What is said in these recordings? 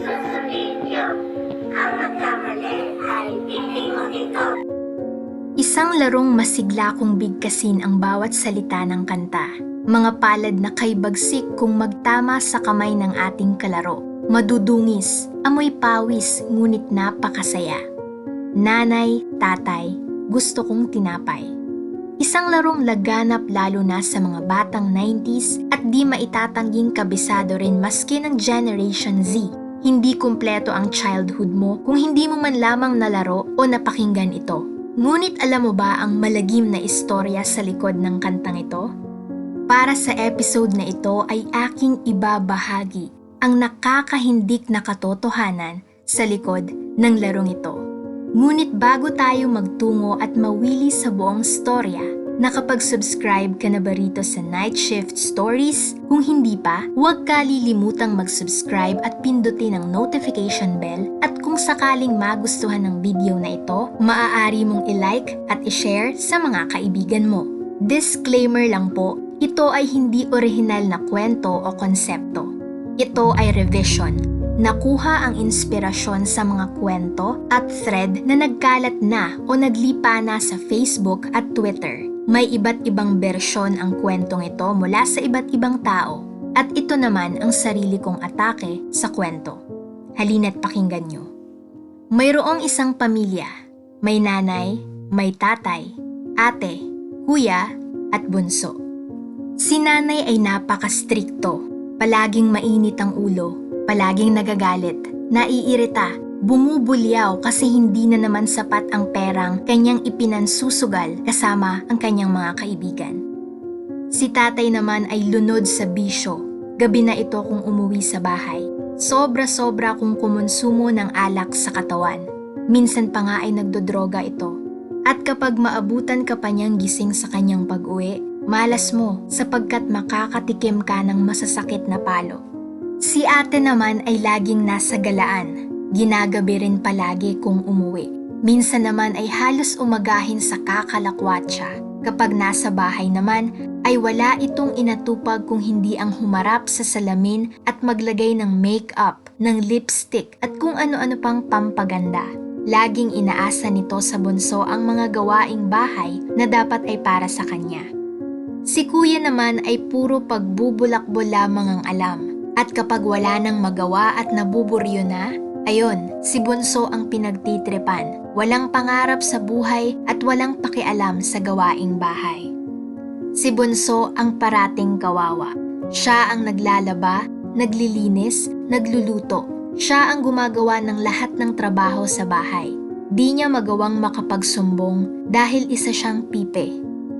Sasabihin niyo, ang nagkamali ay hindi mo ito. Isang larong masigla kung bigkasin ang bawat salita ng kanta. Mga palad na kay bagsik kung magtama sa kamay ng ating kalaro. Madudungis, amoy pawis, ngunit napakasaya. Nanay, tatay, gusto kong tinapay. Isang larong laganap lalo na sa mga batang 90s at di maitatangging kabisado rin maski ng Generation Z. Hindi kumpleto ang childhood mo kung hindi mo man lamang nalaro o napakinggan ito. Ngunit alam mo ba ang malagim na istorya sa likod ng kantang ito? Para sa episode na ito ay aking ibabahagi ang nakakahindik na katotohanan sa likod ng larong ito. Ngunit bago tayo magtungo at mawili sa buong storya, nakapag-subscribe ka na ba rito sa Night Shift Stories? Kung hindi pa, huwag kalilimutang mag-subscribe at pindutin ang notification bell at kung sakaling magustuhan ng video na ito, maaari mong i-like at i-share sa mga kaibigan mo. Disclaimer lang po, ito ay hindi orihinal na kwento o konsepto. Ito ay revision. Nakuha ang inspirasyon sa mga kwento at thread na nagkalat na o naglipa na sa Facebook at Twitter. May iba't ibang bersyon ang kwentong ito mula sa iba't ibang tao at ito naman ang sarili kong atake sa kwento. Halina't pakinggan nyo. Mayroong isang pamilya. May nanay, may tatay, ate, kuya at bunso. Si nanay ay napaka-strikto, palaging mainit ang ulo. Palaging nagagalit, naiirita, bumubulyaw kasi hindi na naman sapat ang perang kanyang ipinansusugal kasama ang kanyang mga kaibigan. Si tatay naman ay lunod sa bisyo, gabi na ito kung umuwi sa bahay. Sobra-sobra kung kumonsumo ng alak sa katawan. Minsan pa nga ay nagdodroga ito. At kapag maabutan ka pa niyang gising sa kanyang pag-uwi, malas mo sapagkat makakatikim ka ng masasakit na palo. Si ate naman ay laging nasa galaan, ginagabi rin palagi kung umuwi. Minsan naman ay halos umagahin sa kakalakwatsa. Kapag nasa bahay naman ay wala itong inatupag kung hindi ang humarap sa salamin at maglagay ng makeup, ng lipstick at kung ano-ano pang pampaganda. Laging inaasa nito sa bunso ang mga gawaing bahay na dapat ay para sa kanya. Si kuya naman ay puro pagbubulakbol lamang ang alam. At kapag wala nang magawa at nabuburyo na, ayon, si bunso ang pinagtitripan. Walang pangarap sa buhay at walang pakialam sa gawaing bahay. Si bunso ang parating kawawa. Siya ang naglalaba, naglilinis, nagluluto. Siya ang gumagawa ng lahat ng trabaho sa bahay. Di niya magawang makapagsumbong dahil isa siyang pipe.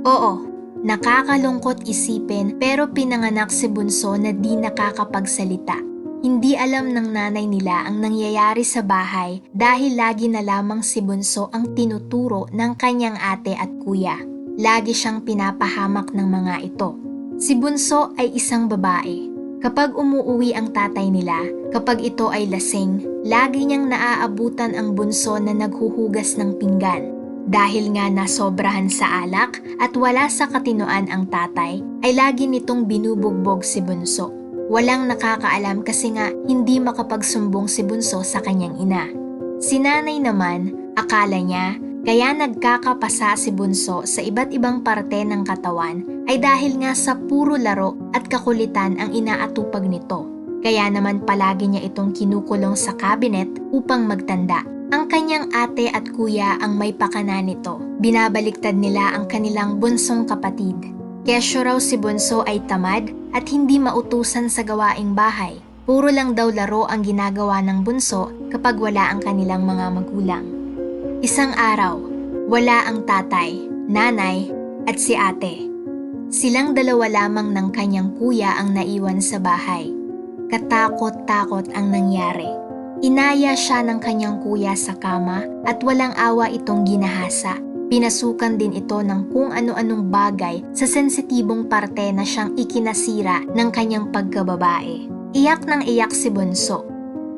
Oo. Nakakalungkot isipin pero pinanganak si bunso na di nakakapagsalita. Hindi alam ng nanay nila ang nangyayari sa bahay dahil lagi na lamang si bunso ang tinuturo ng kanyang ate at kuya. Lagi siyang pinapahamak ng mga ito. Si bunso ay isang babae. Kapag umuuwi ang tatay nila, kapag ito ay lasing, lagi niyang naaabutan ang bunso na naghuhugas ng pinggan. Dahil nga nasobrahan sa alak at wala sa katinoan ang tatay, ay lagi nitong binubugbog si bunso. Walang nakakaalam kasi nga hindi makapagsumbong si bunso sa kanyang ina. Si nanay naman, akala niya, kaya nagkakapasa si bunso sa iba't ibang parte ng katawan ay dahil nga sa puro laro at kakulitan ang inaatupag nito. Kaya naman palagi niya itong kinukulong sa cabinet upang magtanda. Ang kanyang ate at kuya ang may pakana nito. Binabaliktad nila ang kanilang bunsong kapatid. Kesyo raw si bunso ay tamad at hindi mautusan sa gawaing bahay. Puro lang daw laro ang ginagawa ng bunso kapag wala ang kanilang mga magulang. Isang araw, wala ang tatay, nanay at si ate. Silang dalawa lamang ng kanyang kuya ang naiwan sa bahay. Katakot-takot ang nangyari. Inaya siya ng kanyang kuya sa kama at walang awa itong ginahasa. Pinasukan din ito ng kung ano-anong bagay sa sensitibong parte na siyang ikinasira ng kanyang pagkababae. Iyak ng iyak si bunso.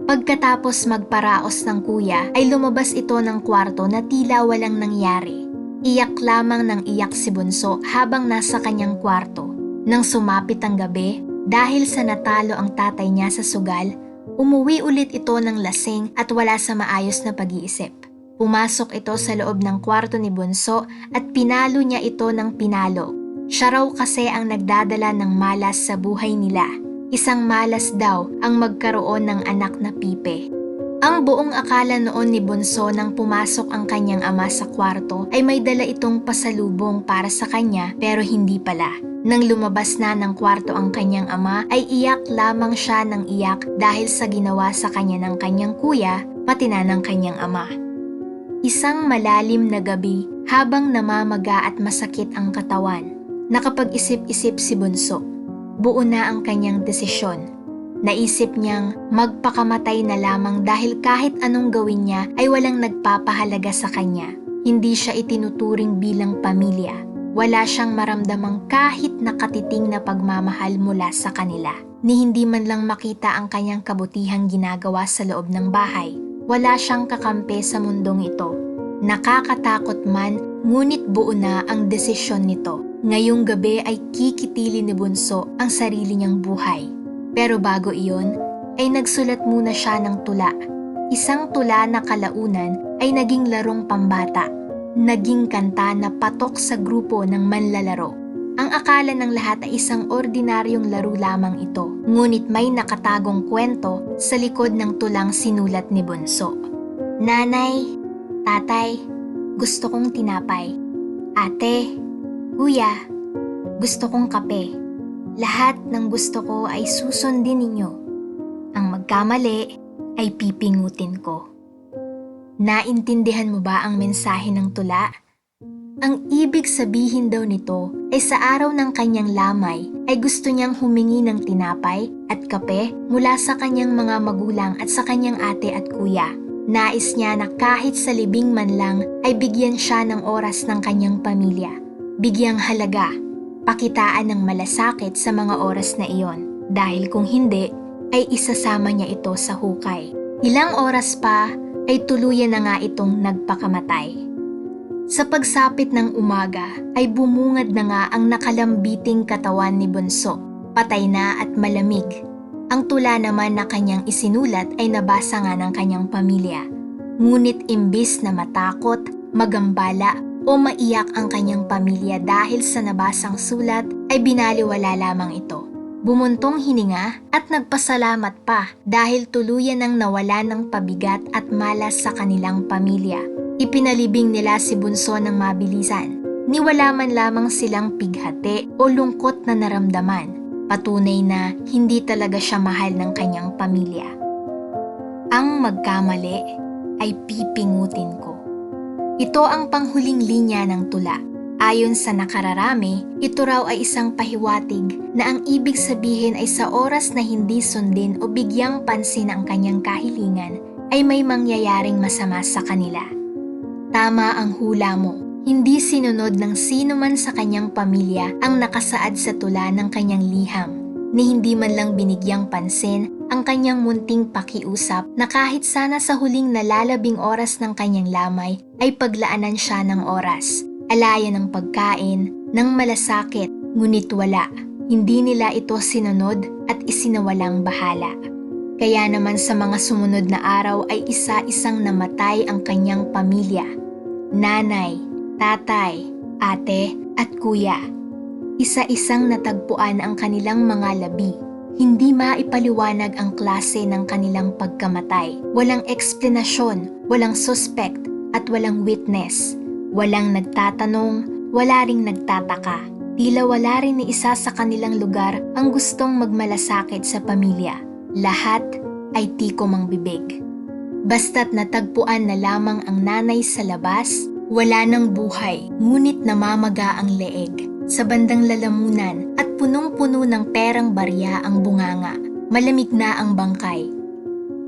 Pagkatapos magparaos ng kuya ay lumabas ito ng kwarto na tila walang nangyari. Iyak lamang ng iyak si bunso habang nasa kanyang kwarto. Nang sumapit ang gabi, dahil sa natalo ang tatay niya sa sugal, Umuwi ulit ito ng lasing at wala sa maayos na pag-iisip. Pumasok ito sa loob ng kwarto ni Bunso at pinalo niya ito ng pinalo. Siya raw kasi ang nagdadala ng malas sa buhay nila. Isang malas daw ang magkaroon ng anak na Pipe. Ang buong akala noon ni Bunso nang pumasok ang kanyang ama sa kwarto ay may dala itong pasalubong para sa kanya pero hindi pala. Nang lumabas na ng kwarto ang kanyang ama ay iyak lamang siya ng iyak dahil sa ginawa sa kanya ng kanyang kuya pati na ng kanyang ama. Isang malalim na gabi habang namamaga at masakit ang katawan. Nakapag-isip-isip si Bunso. Buo na ang kanyang desisyon. Naisip niyang magpakamatay na lamang dahil kahit anong gawin niya ay walang nagpapahalaga sa kanya. Hindi siya itinuturing bilang pamilya. Wala siyang maramdamang kahit nakatiting na pagmamahal mula sa kanila. Ni hindi man lang makita ang kanyang kabutihang ginagawa sa loob ng bahay. Wala siyang kakampi sa mundong ito. Nakakatakot man, ngunit buo na ang desisyon nito. Ngayong gabi ay kikitilin ni Bunso ang sarili niyang buhay. Pero bago iyon, ay nagsulat muna siya ng tula. Isang tula na kalaunan ay naging larong pambata. Naging kanta na patok sa grupo ng manlalaro. Ang akala ng lahat ay isang ordinaryong laro lamang ito. Ngunit may nakatagong kwento sa likod ng tulang sinulat ni Bunso. Nanay, tatay, gusto kong tinapay. Ate, kuya, gusto kong kape. Lahat ng gusto ko ay susundin ninyo. Ang magkamali ay pipingutin ko. Naintindihan mo ba ang mensahe ng tula? Ang ibig sabihin daw nito ay sa araw ng kanyang lamay ay gusto niyang humingi ng tinapay at kape mula sa kanyang mga magulang at sa kanyang ate at kuya. Nais niya na kahit sa libing man lang ay bigyan siya ng oras ng kanyang pamilya. Bigyang halaga. Pakitaan ng malasakit sa mga oras na iyon dahil kung hindi ay isasama niya ito sa hukay. Ilang oras pa ay tuluyan na nga itong nagpakamatay. Sa pagsapit ng umaga ay bumungad na nga ang nakalambiting katawan ni Bunso, patay na at malamig. Ang tula naman na kanyang isinulat ay nabasa nga ng kanyang pamilya. Ngunit imbis na matakot, magambala, o maiyak ang kanyang pamilya dahil sa nabasang sulat ay binaliwala lamang ito. Bumuntong hininga at nagpasalamat pa dahil tuluyan nang nawala ng pabigat at malas sa kanilang pamilya. Ipinalibing nila si Bunso ng mabilisan. Niwala man lamang silang pighati o lungkot na naramdaman. Patunay na hindi talaga siya mahal ng kanyang pamilya. Ang magkamali ay pipingutin ko. Ito ang panghuling linya ng tula. Ayon sa nakararami, ito raw ay isang pahiwatig na ang ibig sabihin ay sa oras na hindi sundin o bigyang pansin ang kanyang kahilingan, ay may mangyayaring masama sa kanila. Tama ang hula mo. Hindi sinunod ng sino man sa kanyang pamilya ang nakasaad sa tula ng kanyang liham, ni hindi man lang binigyang pansin ang kanyang munting pakiusap na kahit sana sa huling nalalabing oras ng kanyang lamay ay paglaanan siya ng oras, alaya ng pagkain, ng malasakit, ngunit wala. Hindi nila ito sinunod at isinawalang bahala. Kaya naman sa mga sumunod na araw ay isa-isang namatay ang kanyang pamilya. Nanay, tatay, ate at kuya. Isa-isang natagpuan ang kanilang mga labi. Hindi maipaliwanag ang klase ng kanilang pagkamatay. Walang eksplanasyon, walang suspect, at walang witness. Walang nagtatanong, wala ring nagtataka. Tila wala rin ni isa sa kanilang lugar ang gustong magmalasakit sa pamilya. Lahat ay tikom ang bibig. Basta't natagpuan na lamang ang nanay sa labas, wala ng buhay, ngunit namamaga ang leeg. Sa bandang lalamunan at punong-puno ng perang barya ang bunganga, malamig na ang bangkay.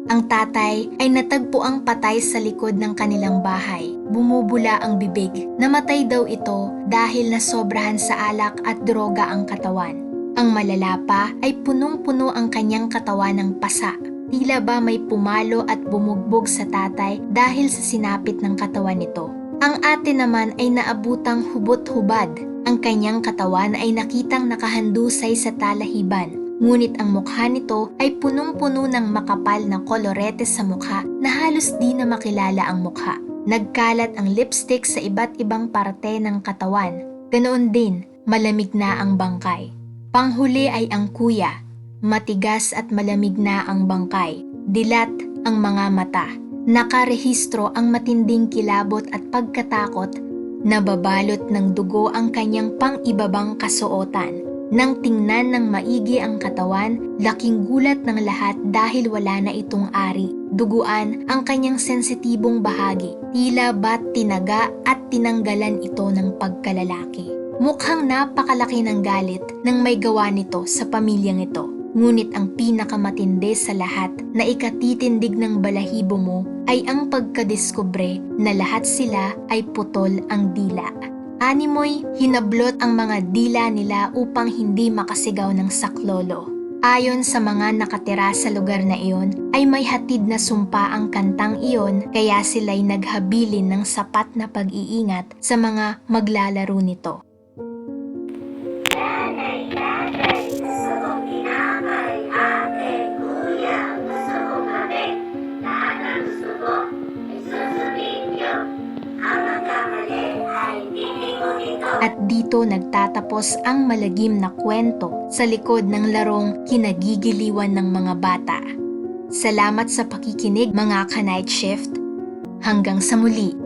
Ang tatay ay natagpuang patay sa likod ng kanilang bahay. Bumubula ang bibig. Namatay daw ito dahil nasobrahan sa alak at droga ang katawan. Ang malala pa ay punong-puno ang kanyang katawan ng pasa. Tila ba may pumalo at bumugbog sa tatay dahil sa sinapit ng katawan nito. Ang ate naman ay naabutang hubot-hubad. Ang kanyang katawan ay nakitang nakahandusay sa talahiban. Ngunit ang mukha nito ay punong-puno ng makapal na kolorete sa mukha na halos di na makilala ang mukha. Nagkalat ang lipstick sa iba't ibang parte ng katawan. Ganoon din, malamig na ang bangkay. Panghuli ay ang kuya. Matigas at malamig na ang bangkay. Dilat ang mga mata. Nakarehistro ang matinding kilabot at pagkatakot. Nababalot ng dugo ang kanyang pang-ibabang kasuotan. Nang tingnan ng maigi ang katawan, laking gulat ng lahat dahil wala na itong ari. Duguan ang kanyang sensitibong bahagi. Tila ba't tinaga at tinanggalan ito ng pagkalalaki. Mukhang napakalaki ng galit ng may gawa nito sa pamilyang ito. Ngunit ang pinakamatindi sa lahat na ikatitindig ng balahibo mo ay ang pagkadiskubre na lahat sila ay putol ang dila. Animoy, hinablot ang mga dila nila upang hindi makasigaw ng saklolo. Ayon sa mga nakatira sa lugar na iyon, ay may hatid na sumpa ang kantang iyon kaya sila'y naghabilin ng sapat na pag-iingat sa mga maglalaro nito. Nanay, gusto kong tinapay. Ate, kuya, gusto kong kape. Lahat ang gusto ko, isusunod niyo. Ang nagkamali ay hindi ko ito. At dito nagtatapos ang malagim na kwento sa likod ng larong kinagigiliwan ng mga bata. Salamat sa pakikinig mga ka-night shift. Hanggang sa muli.